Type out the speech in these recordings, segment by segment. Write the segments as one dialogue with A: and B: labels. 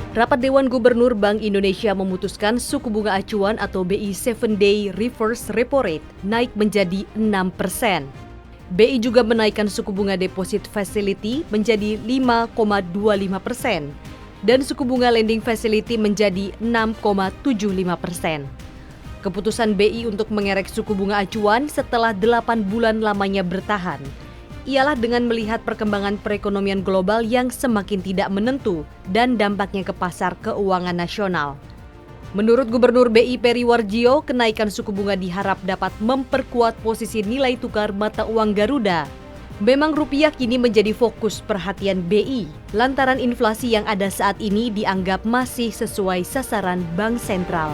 A: Rapat Dewan Gubernur Bank Indonesia memutuskan suku bunga acuan atau BI 7-Day Reverse Repo Rate naik menjadi 6%. BI juga menaikkan suku bunga Deposit Facility menjadi 5,25% dan suku bunga Lending Facility menjadi 6,75%. Keputusan BI untuk mengerek suku bunga acuan setelah 8 bulan lamanya bertahan ialah dengan melihat perkembangan perekonomian global yang semakin tidak menentu dan dampaknya ke pasar keuangan nasional. Menurut Gubernur BI Peri Warjio, kenaikan suku bunga diharap dapat memperkuat posisi nilai tukar mata uang Garuda. Memang rupiah kini menjadi fokus perhatian BI, lantaran inflasi yang ada saat ini dianggap masih sesuai sasaran Bank Sentral.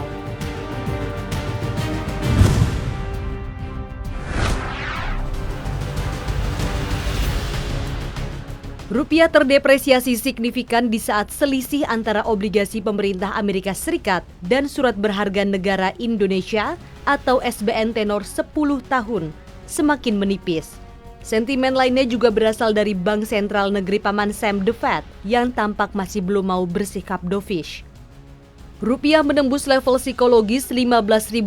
A: Rupiah terdepresiasi signifikan di saat selisih antara obligasi pemerintah Amerika Serikat dan surat berharga negara Indonesia atau SBN tenor 10 tahun semakin menipis. Sentimen lainnya juga berasal dari Bank Sentral Negeri Paman Sam The Fed yang tampak masih belum mau bersikap dovish. Rupiah menembus level psikologis 15.800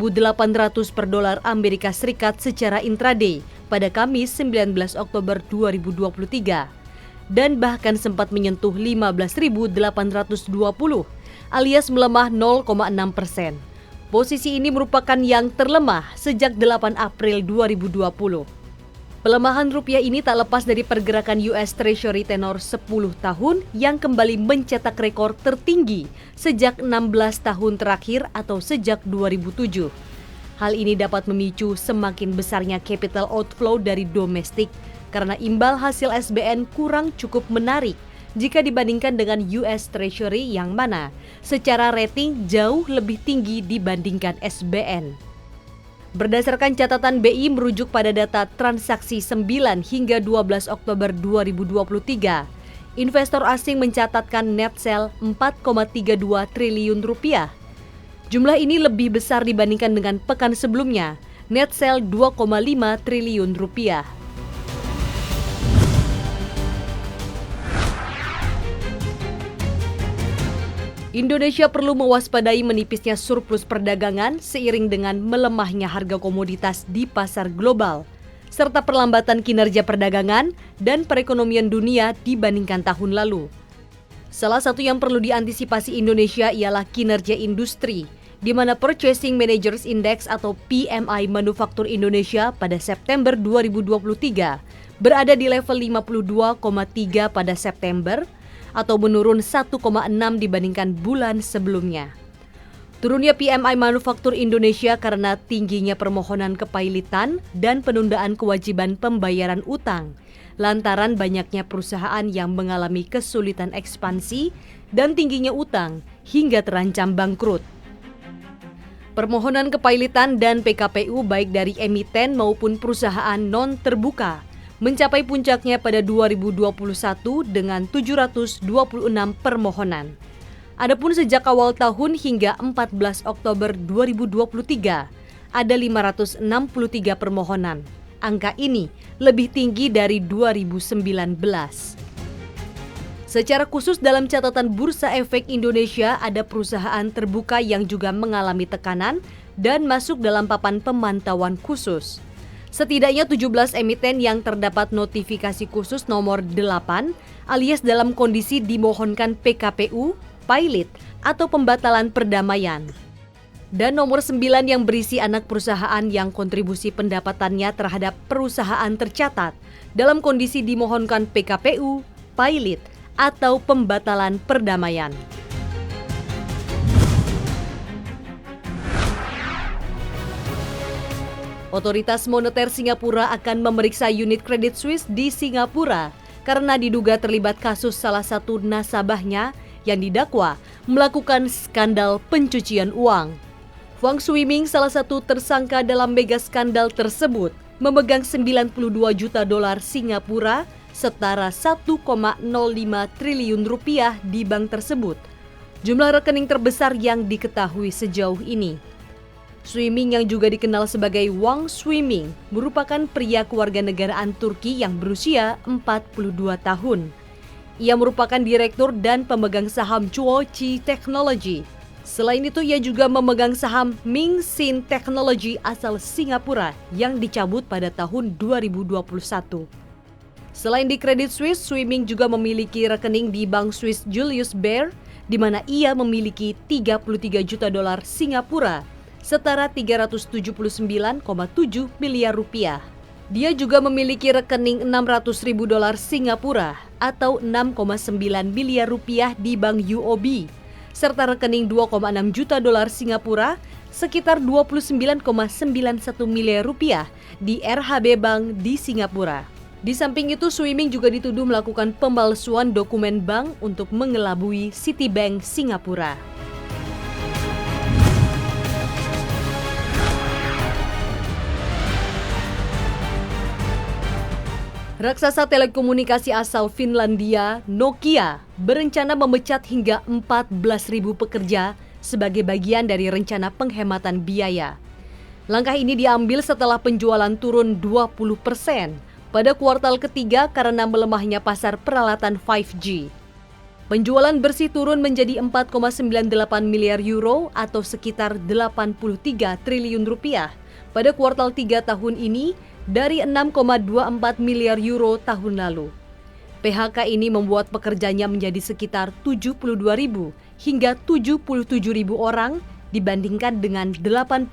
A: per dolar Amerika Serikat secara intraday pada Kamis 19 Oktober 2023. Dan bahkan sempat menyentuh 15.820 alias melemah 0,6%. Posisi ini merupakan yang terlemah sejak 8 April 2020. Pelemahan rupiah ini tak lepas dari pergerakan US Treasury tenor 10 tahun yang kembali mencetak rekor tertinggi sejak 16 tahun terakhir atau sejak 2007. Hal ini dapat memicu semakin besarnya capital outflow dari domestik karena imbal hasil SBN kurang cukup menarik jika dibandingkan dengan US Treasury yang mana secara rating jauh lebih tinggi dibandingkan SBN. Berdasarkan catatan BI merujuk pada data transaksi 9 hingga 12 Oktober 2023, investor asing mencatatkan net sell 4,32 triliun rupiah. Jumlah ini lebih besar dibandingkan dengan pekan sebelumnya, net sell 2,5 triliun rupiah. Indonesia perlu mewaspadai menipisnya surplus perdagangan seiring dengan melemahnya harga komoditas di pasar global, serta perlambatan kinerja perdagangan dan perekonomian dunia dibandingkan tahun lalu. Salah satu yang perlu diantisipasi Indonesia ialah kinerja industri, di mana Purchasing Managers Index atau PMI Manufaktur Indonesia pada September 2023 berada di level 52,3 pada September, atau menurun 1,6 dibandingkan bulan sebelumnya. Turunnya PMI Manufaktur Indonesia karena tingginya permohonan kepailitan dan penundaan kewajiban pembayaran utang, lantaran banyaknya perusahaan yang mengalami kesulitan ekspansi dan tingginya utang hingga terancam bangkrut. Permohonan kepailitan dan PKPU baik dari emiten maupun perusahaan non-terbuka mencapai puncaknya pada 2021 dengan 726 permohonan. Adapun sejak awal tahun hingga 14 Oktober 2023, ada 563 permohonan. Angka ini lebih tinggi dari 2019. Secara khusus dalam catatan Bursa Efek Indonesia, ada perusahaan terbuka yang juga mengalami tekanan dan masuk dalam papan pemantauan khusus. Setidaknya 17 emiten yang terdapat notifikasi khusus nomor 8 alias dalam kondisi dimohonkan PKPU, pilot, atau pembatalan perdamaian. Dan nomor 9 yang berisi anak perusahaan yang kontribusi pendapatannya terhadap perusahaan tercatat dalam kondisi dimohonkan PKPU, pilot, atau pembatalan perdamaian. Otoritas Moneter Singapura akan memeriksa unit Credit Suisse di Singapura karena diduga terlibat kasus salah satu nasabahnya yang didakwa melakukan skandal pencucian uang. Wang Swimming, salah satu tersangka dalam mega skandal tersebut, memegang 92 juta dolar Singapura setara 1,05 triliun rupiah di bank tersebut. Jumlah rekening terbesar yang diketahui sejauh ini. Swimming yang juga dikenal sebagai Wang Swimming merupakan pria kewarganegaraan Turki yang berusia 42 tahun. Ia merupakan direktur dan pemegang saham Chuochi Technology. Selain itu, ia juga memegang saham Ming Xin Technology asal Singapura yang dicabut pada tahun 2021. Selain di Credit Suisse, Swee Ming juga memiliki rekening di Bank Swiss Julius Baer, di mana ia memiliki 33 juta dolar Singapura, setara 379,7 miliar rupiah. Dia juga memiliki rekening 600 ribu dolar Singapura atau 6,9 miliar rupiah di Bank UOB, serta rekening 2,6 juta dolar Singapura sekitar 29,91 miliar rupiah di RHB Bank di Singapura. Di samping itu, Swee Ming juga dituduh melakukan pemalsuan dokumen bank untuk mengelabui Citibank Singapura. Raksasa telekomunikasi asal Finlandia, Nokia, berencana memecat hingga 14.000 pekerja sebagai bagian dari rencana penghematan biaya. Langkah ini diambil setelah penjualan turun 20% pada kuartal ketiga karena melemahnya pasar peralatan 5G. Penjualan bersih turun menjadi 4,98 miliar euro atau sekitar 83 triliun rupiah pada kuartal 3 tahun ini dari 6,24 miliar euro tahun lalu. PHK ini membuat pekerjanya menjadi sekitar 72.000 hingga 77.000 orang dibandingkan dengan 86.000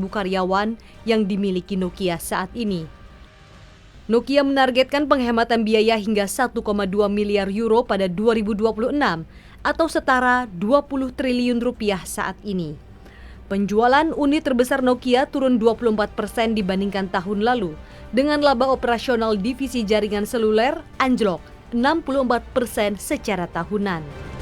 A: karyawan yang dimiliki Nokia saat ini. Nokia menargetkan penghematan biaya hingga 1,2 miliar euro pada 2026 atau setara 20 triliun rupiah saat ini. Penjualan unit terbesar Nokia turun 24% dibandingkan tahun lalu, dengan laba operasional divisi jaringan seluler anjlok 64% secara tahunan.